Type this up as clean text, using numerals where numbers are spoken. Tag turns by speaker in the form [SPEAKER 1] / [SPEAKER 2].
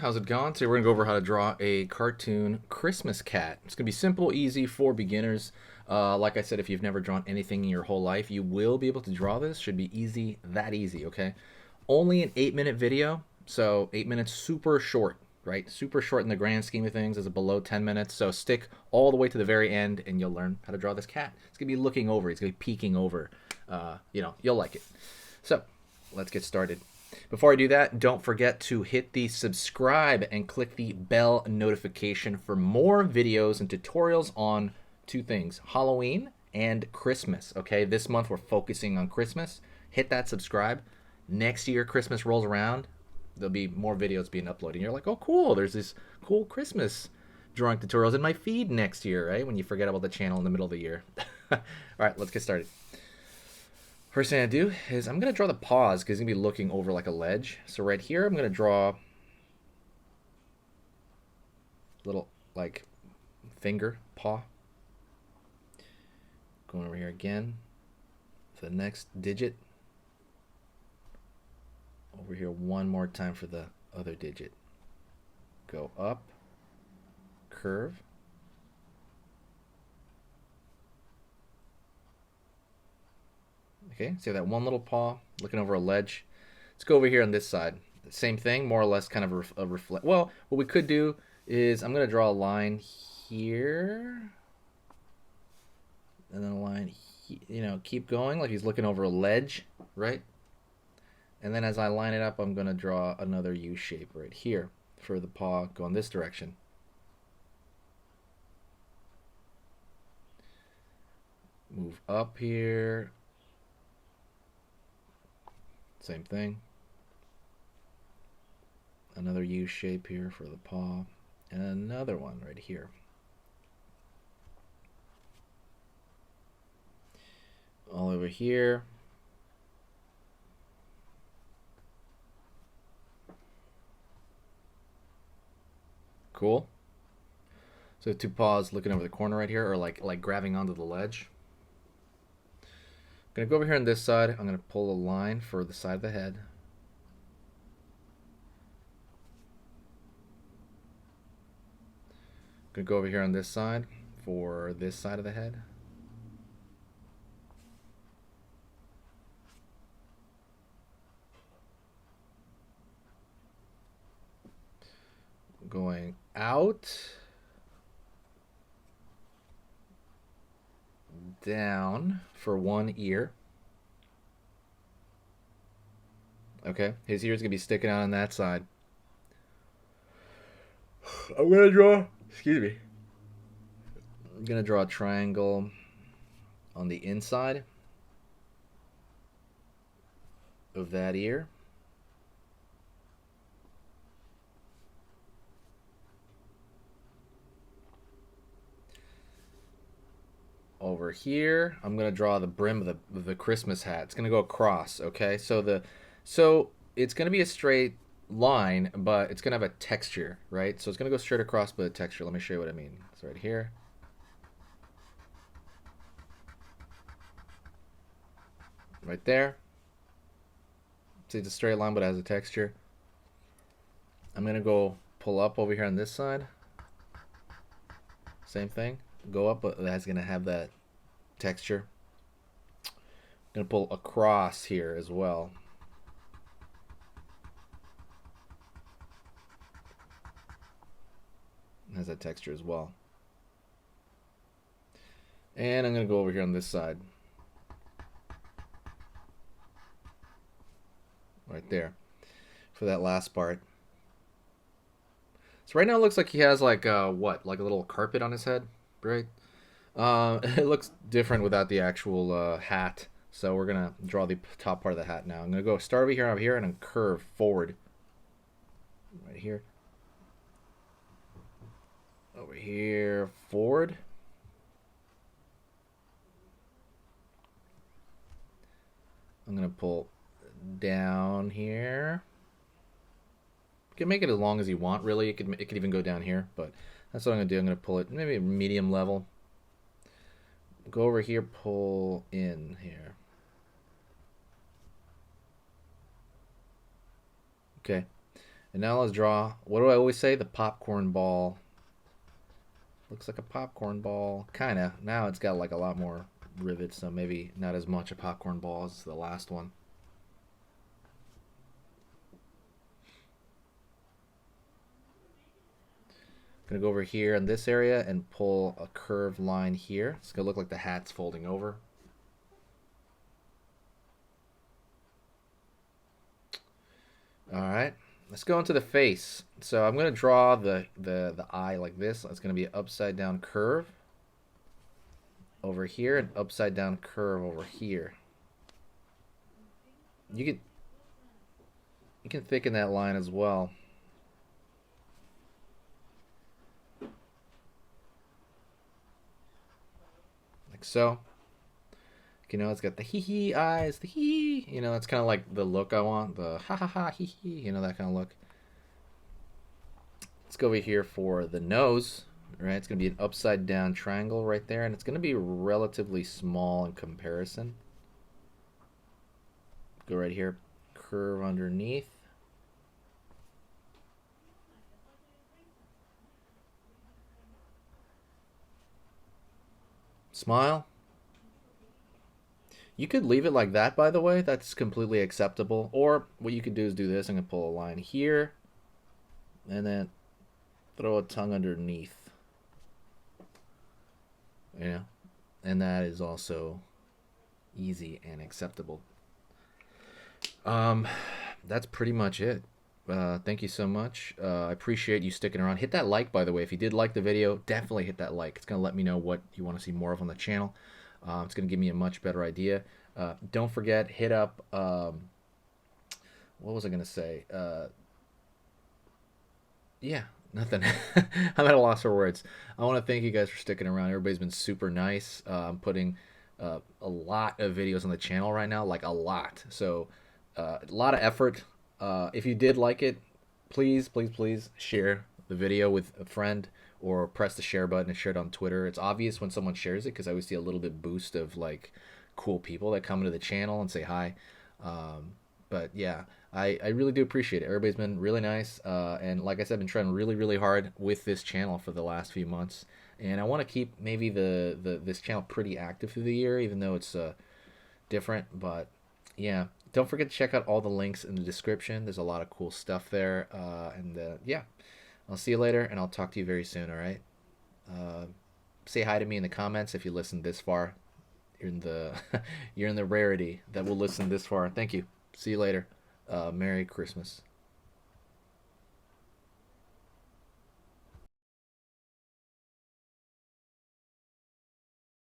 [SPEAKER 1] how's it going? Today we're going to go over how to draw a cartoon Christmas cat. It's going to be simple, easy for beginners. Like I said, if you've never drawn anything in your whole life, you will be able to draw this. Should be easy, that easy, okay? Only an 8-minute video, so 8 minutes, super short, right? Super short in the grand scheme of things, is below 10 minutes, so stick all the way to the very end and you'll learn how to draw this cat. It's going to be looking over, it's going to be peeking over. You'll like it. So, let's get started. Before I do that, don't forget to hit the subscribe and click the bell notification for more videos and tutorials on two things, Halloween and Christmas. Okay, this month we're focusing on Christmas. Hit that subscribe. Next year Christmas rolls around, there'll be more videos being uploaded. You're like, oh cool, there's this cool Christmas drawing tutorials in my feed next year, right? When you forget about the channel in the middle of the year. All right, let's get started. First thing I do is I'm going to draw the paws because he's going to be looking over like a ledge. So right here I'm going to draw a little like finger paw. Going over here again for the next digit. Over here one more time for the other digit. Go up, curve. Okay, so that one little paw looking over a ledge. Let's go over here on this side. Same thing, more or less kind of a reflect. Well, what we could do is I'm going to draw a line here. And then a line, keep going like he's looking over a ledge, right? And then as I line it up, I'm going to draw another U shape right here for the paw going this direction. Move up here. Same thing. Another U shape here for the paw. And another one right here. All over here. Cool. So two paws looking over the corner right here, or like grabbing onto the ledge. I'm going to go over here on this side. I'm going to pull a line for the side of the head. I'm going to go over here on this side for this side of the head. Going out, down for one ear. Okay, his ear's gonna be sticking out on that side. I'm gonna draw, I'm gonna draw a triangle on the inside of that ear. Over here, I'm gonna draw the brim of the Christmas hat. It's gonna go across. Okay, so it's gonna be a straight line, but it's gonna have a texture, right? So it's gonna go straight across, but a texture. Let me show you what I mean. So right here, right there. See, it's a straight line, but it has a texture. I'm gonna go pull up over here on this side. Same thing. Go up, but that's gonna have that texture. I'm gonna pull across here as well. It has that texture as well. And I'm gonna go over here on this side. Right there. For that last part. So right now it looks like he has like like a little carpet on his head, right? It looks different without the actual hat. So we're gonna draw the top part of the hat now. I'm gonna go start over here, and then curve forward. Right here. Over here, forward. I'm gonna pull down here. You can make it as long as you want, really. It could even go down here, but that's what I'm gonna do. I'm gonna pull it maybe a medium level. Go over here, pull in here. Okay, And now let's draw, what do I always say? The popcorn ball. Looks like a popcorn ball. Kind of. Now it's got like a lot more rivets, so maybe not as much a popcorn ball as the last one. Gonna go over here in this area and pull a curved line here. It's gonna look like the hat's folding over. All right, let's go into the face. So I'm gonna draw the eye like this. It's gonna be an upside down curve over here and upside down curve over here. You can thicken that line as well. Like so. You know, it's got the hee hee eyes, the hee. You know, that's kind of like the look I want, the ha ha ha hee hee. You know, that kind of look. Let's go over here for the nose. Right, it's gonna be an upside down triangle right there, and it's gonna be relatively small in comparison. Go right here, curve underneath. Smile. You could leave it like that, by the way. That's completely acceptable. Or what you could do is do this. I'm going to pull a line here. And then throw a tongue underneath. Yeah. And that is also easy and acceptable. That's pretty much it. Thank you so much. I appreciate you sticking around. Hit that like, by the way. If you did like the video, definitely hit that like. It's going to let me know what you want to see more of on the channel. It's going to give me a much better idea. Don't forget, hit up, what was I going to say? Yeah, nothing. I'm at a loss for words. I want to thank you guys for sticking around. Everybody's been super nice. I'm putting a lot of videos on the channel right now, like a lot. So a lot of effort. If you did like it, please, please, please share the video with a friend or press the share button and share it on Twitter. It's obvious when someone shares it because I always see a little bit boost of like cool people that come into the channel and say hi. But yeah, I really do appreciate it. Everybody's been really nice. And like I said, I've been trying really, really hard with this channel for the last few months. And I want to keep maybe this channel pretty active through the year, even though it's different. But yeah, don't forget to check out all the links in the description. There's a lot of cool stuff there. Yeah, I'll see you later, and I'll talk to you very soon, all right? Say hi to me in the comments if you listened this far. You're in the you're in the rarity that will listen this far. Thank you. See you later. Merry Christmas.